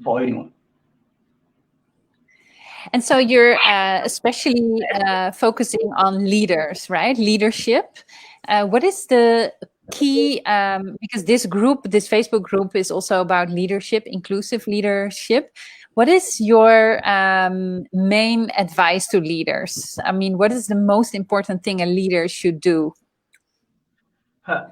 for anyone. And so you're especially focusing on leaders, right? Leadership. What is the key? Because this group, this Facebook group, is also about leadership, inclusive leadership. What is your main advice to leaders? I mean, what is the most important thing a leader should do?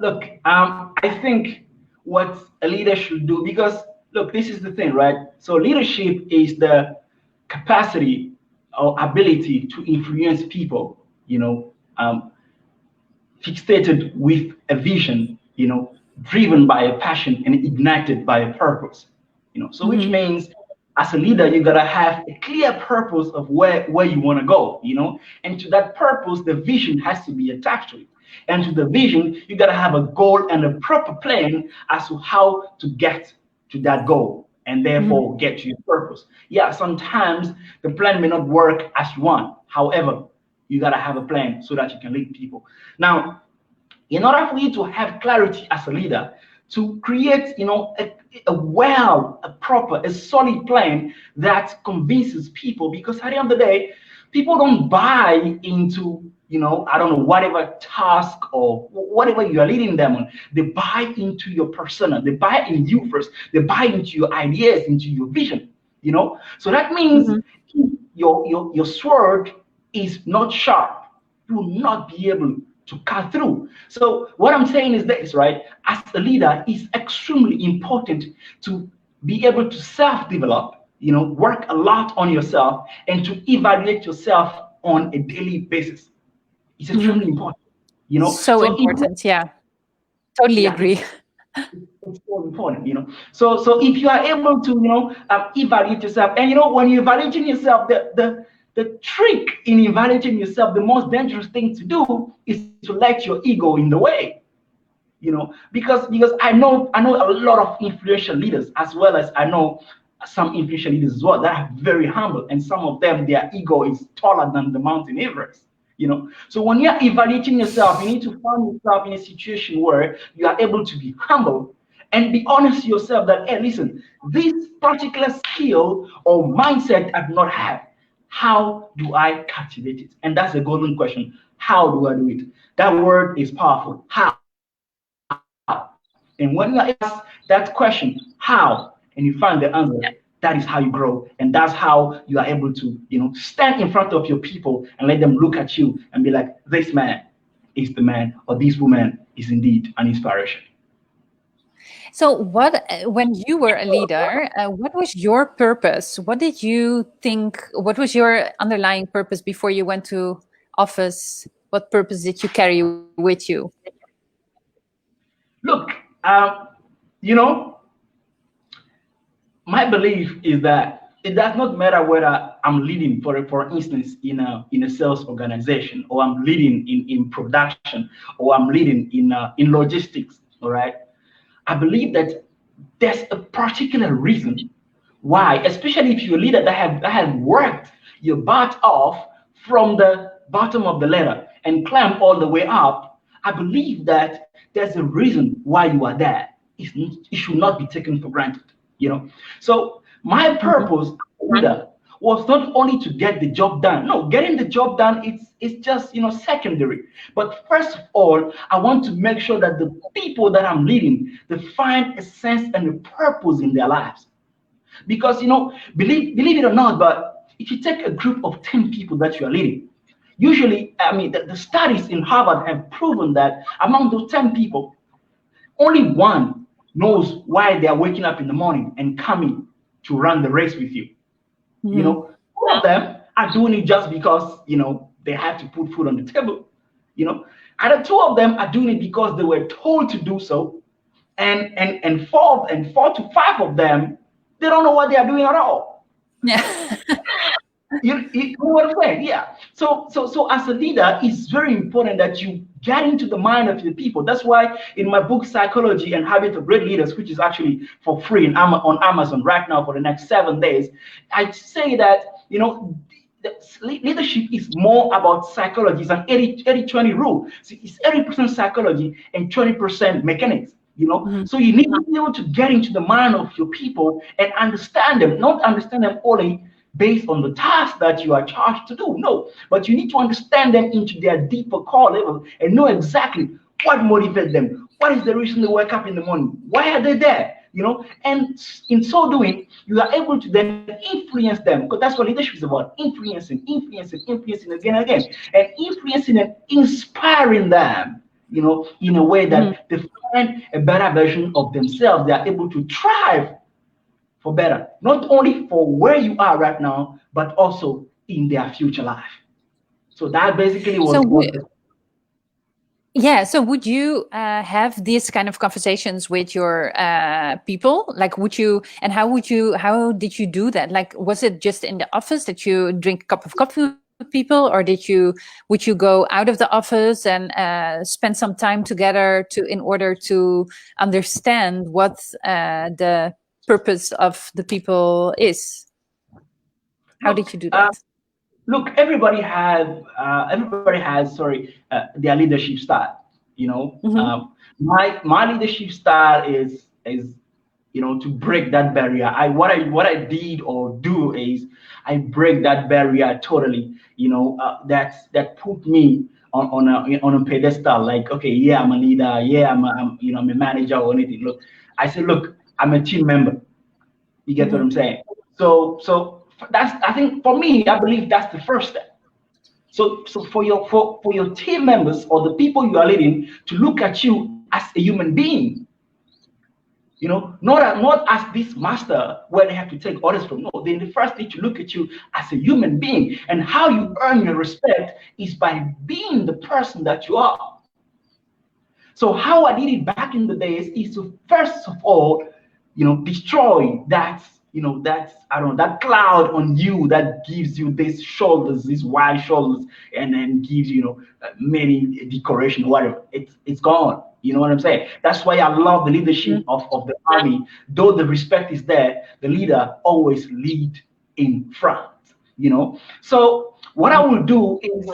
Look, I think what a leader should do, because look, this is the thing, right? So leadership is the capacity or ability to influence people, fixated with a vision, driven by a passion and ignited by a purpose, So which Mhm. means as a leader, you gotta have a clear purpose of where you want to go, and to that purpose, the vision has to be attached to it. And to the vision, you gotta have a goal and a proper plan as to how to get to that goal and Mhm. therefore get to your purpose. Yeah, sometimes the plan may not work as you want. However, you gotta have a plan so that you can lead people. Now, in order for you to have clarity as a leader, to create, a proper, a solid plan that convinces people, because at the end of the day, people don't buy into, I don't know, whatever task or whatever you are leading them on. They buy into your persona. They buy in you first. They buy into your ideas, into your vision. So that means Mhm. if your sword is not sharp, you will not be able to cut through. So what I'm saying is this, right? As a leader, it's extremely important to be able to self-develop, work a lot on yourself and to evaluate yourself on a daily basis. It's extremely Mhm. important. So So if important. Yeah, totally yeah, agree. it's so important. So if you are able to evaluate yourself, and when you're evaluating yourself, the trick in evaluating yourself, the most dangerous thing to do is to let your ego in the way. Because I know a lot of influential leaders, as well as I know some influential leaders as well, that are very humble, and some of them, their ego is taller than the mountain Everest. So when you're evaluating yourself, you need to find yourself in a situation where you are able to be humble and be honest to yourself that, hey, listen, this particular skill or mindset I do not have. How do I cultivate it? And that's the golden question. How do I do it? That word is powerful. How? And when you ask that question, how, and you find the answer, that is how you grow. And that's how you are able to, stand in front of your people and let them look at you and be like, this man is the man, or this woman is indeed an inspiration. So, when you were a leader, what was your purpose? What did you think? What was your underlying purpose before you went to office? What purpose did you carry with you? Look, you know, my belief is that it does not matter whether I'm leading, for instance, in a sales organization, or I'm leading in production, or I'm leading in logistics. All right, I believe that there's a particular reason why, especially if you're a leader that have worked your butt off from the bottom of the ladder and climb all the way up. I believe that there's a reason why you are there. It should not be taken for granted. So my Mhm. purpose as a leader was not only to get the job done. No, getting the job done, it's just secondary. But first of all, I want to make sure that the people that I'm leading, they find a sense and a purpose in their lives. Because believe it or not, but if you take a group of 10 people that you are leading, usually, I mean, the studies in Harvard have proven that among those 10 people, only one knows why they are waking up in the morning and coming to run the race with you. Mhm. All of them are doing it just because they have to put food on the table. You know, and the two of them are doing it because they were told to do so, and four to five of them, they don't know what they are doing at all. Yeah. You know what I'm saying? Yeah. So as a leader, it's very important that you get into the mind of the people. That's why in my book, Psychology and Habit of Great Leaders, which is actually for free on Amazon right now for the next 7 days, I say that, leadership is more about psychology. It's an 80-20 rule. So it's 80% psychology and 20% mechanics. You know, so you need to be able to get into the mind of your people and understand them, not understand them only based on the task that you are charged to do. No, but you need to understand them into their deeper core level and know exactly what motivates them. What is the reason they wake up in the morning? Why are they there? You know, and in so doing, you are able to then influence them, because that's what leadership is about: influencing again and again, and influencing and inspiring them, you know, in a way that they find a better version of themselves. They are able to thrive for better, not only for where you are right now, but also in their future life. So that basically So was yeah, so would you have these kind of conversations with your people? Like, would you, and how did you do that? Like, was it just in the office that you drink a cup of coffee with people, or would you go out of the office and spend some time together in order to understand what the purpose of the people is? How did you do that? Look, everybody has, sorry, their leadership style. You know, my leadership style is, you know, to break that barrier. What I did or do is I break that barrier totally. You know, that put me on a pedestal. Like, okay, yeah, I'm a leader. Yeah, I'm a manager or anything. Look, I said, look, I'm a team member. You get what I'm saying? So that's, I think, for me, I believe that's the first step. So for your team members or the people you are leading to look at you as a human being, you know, not as this master where they have to take orders from. No, they first need to look at you as a human being, and how you earn your respect is by being the person that you are. So how I did it back in the days is to first of all, you know, destroy that, you know, that, I don't know, that cloud on you that gives you these shoulders, these wide shoulders, and then gives you, you know, many decoration, whatever. It's gone. You know what I'm saying? That's why I love the leadership of the army. Though the respect is there, the leader always lead in front. You know. So what I will do is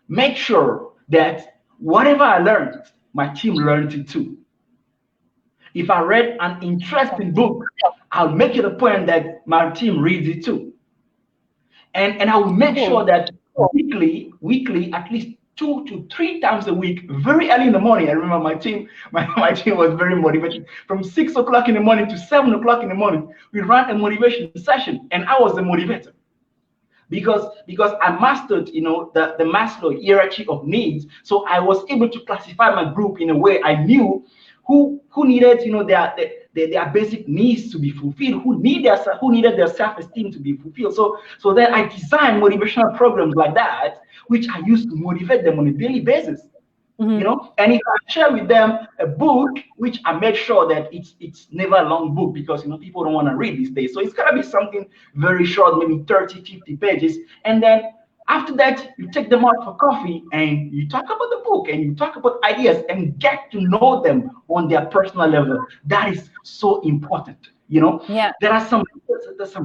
make sure that whatever I learned, my team learned it too. If I read an interesting book, I'll make it a point that my team reads it too. And I will make sure that weekly, at least 2 to 3 times a week, very early in the morning. I remember my team was very motivated. From 6 o'clock in the morning to 7 o'clock in the morning, we ran a motivation session, and I was the motivator. Because I mastered, you know, the Maslow hierarchy of needs. So I was able to classify my group in a way I knew who needed, you know, their basic needs to be fulfilled, who needed their self-esteem to be fulfilled. So then I designed motivational programs like that, which I used to motivate them on a daily basis. You know, and if I share with them a book, which I make sure that it's never a long book, because, you know, people don't want to read these days. So it's gotta be something very short, maybe 30, 50 pages. And then after that, you take them out for coffee and you talk about the book and you talk about ideas and get to know them on their personal level. That is so important. You know, there's some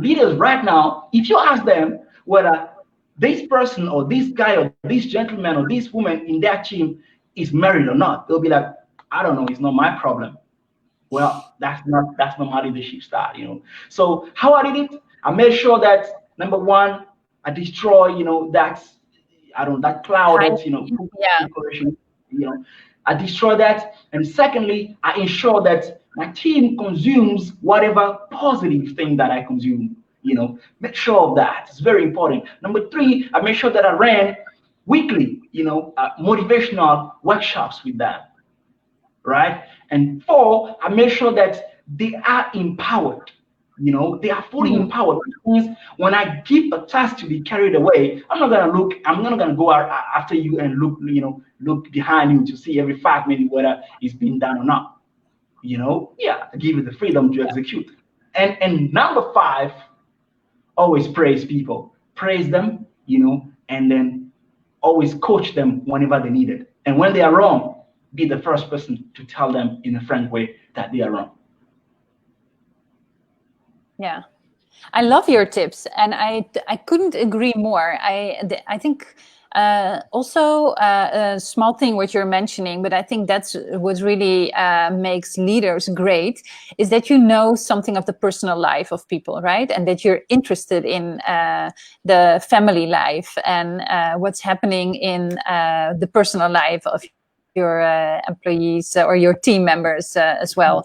leaders right now. If you ask them whether this person or this guy or this gentleman or this woman in their team is married or not, they'll be like, I don't know, it's not my problem. Well, that's not my leadership style, you know. So how I did it, I made sure that, number one, I destroy, you know, that cloud that's, you know, decoration, you know, I destroy that. And secondly, I ensure that my team consumes whatever positive thing that I consume. You know, make sure of that. It's very important. Number three, I make sure that I ran weekly, you know, motivational workshops with them, right? And four, I make sure that they are empowered. You know, they are fully empowered. Which means when I give a task to be carried away, I'm not gonna go out after you and look behind you to see every 5 minutes whether it's been done or not. You know, yeah, I give you the freedom to execute. And number five, always praise people, praise them, you know, and then always coach them whenever they need it. And when they are wrong, be the first person to tell them in a frank way that they are wrong. Yeah. I love your tips, and I couldn't agree more. I think also a small thing what you're mentioning, but I think that's what really makes leaders great, is that you know something of the personal life of people, right? And that you're interested in the family life and what's happening in the personal life of your employees or your team members as well.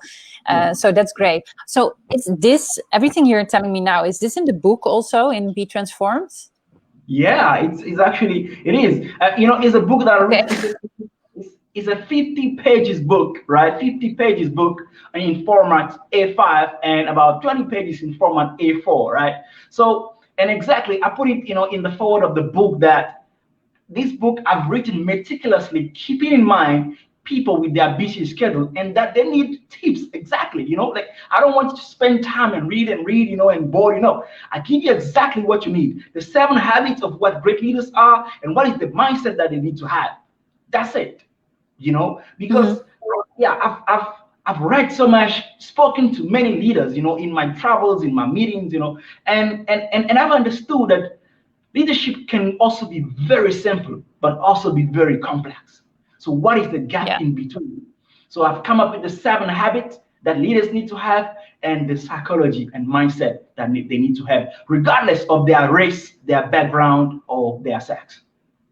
So that's great. So it's this, everything you're telling me now, is this in the book also, in Be Transformed? Yeah, it's actually, it is. It's a book that I read. Okay. It's a 50 pages book, right? 50 pages book in format A5 and about 20 pages in format A4, right? So, and exactly, I put it, in the forward of the book that this book I've written meticulously, keeping in mind people with their busy schedule and that they need tips. Exactly, like I don't want you to spend time and read, and bore. I give you exactly what you need. The 7 habits of what great leaders are and what is the mindset that they need to have. That's it. Because yeah, I've read so much, spoken to many leaders, in my travels, in my meetings, and I've understood that leadership can also be very simple, but also be very complex. So what is the gap in between? So I've come up with the 7 habits that leaders need to have and the psychology and mindset that they need to have, regardless of their race, their background, or their sex.